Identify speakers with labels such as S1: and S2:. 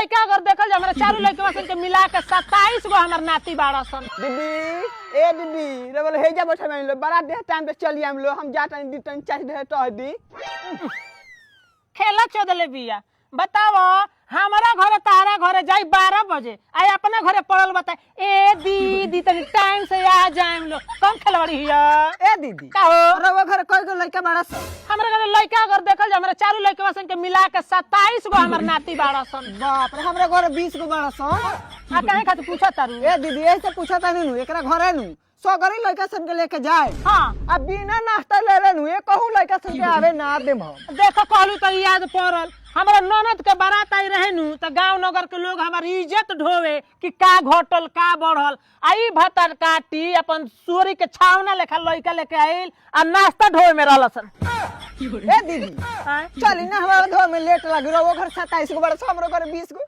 S1: लड़का अगर देखल जा हमरा चारों लड़का सन के मिला के 27 गो हमर नाती बाड़ा सन।
S2: दीदी ए दीदी रे बोले हे जा बैठे में लो बड़ा देह टाइम पे चली हम लो हम जाता नहीं तन चाच दे तो दी
S1: खेला चोदले बिया। बताओ हमारा घरे तारा घरे जाई 12 बजे आई अपना घरे पड़ल बता ए दीदी तनी टाइम से आ जाए लो कम खेलवाड़ी हिया।
S2: ए दीदी
S1: का हो
S2: अरे वो घर कोई को लड़का बड़ा सा
S1: हमरा घरे लड़का अगर देखल जा हमरा चारों लड़का सन के मिला के 27 गो हमर नाती बाड़ा सन।
S2: बाप रे हमरा घर 20 गो बड़ा सा
S1: आ काहे खातिर पूछा तारू?
S2: ए दीदी ऐसे पूछा ता नु एकरा घरे नु सो गरी लड़का सन के लेके जाए
S1: हां
S2: अब बिना नाश्ता ले ले नु ए कहू लड़का सन के आवे ना देम हम
S1: देखो कहलू तो याद पड़ल हमारा ननद के बारात आई रहे नु तो गांव नगर के लोग हमारी इज्जत ढोवे कि का घटल का बढ़ल आई भतर काटी अपन सोरी के छावना लेखा लइका लेके आइल आ नाश्ता ढोवे में रहल सन।
S2: ए दीदी चली ना हमारा घर में लेट लग रहा वो घर 27 गो बड़ा सा हमरो घर 20 गो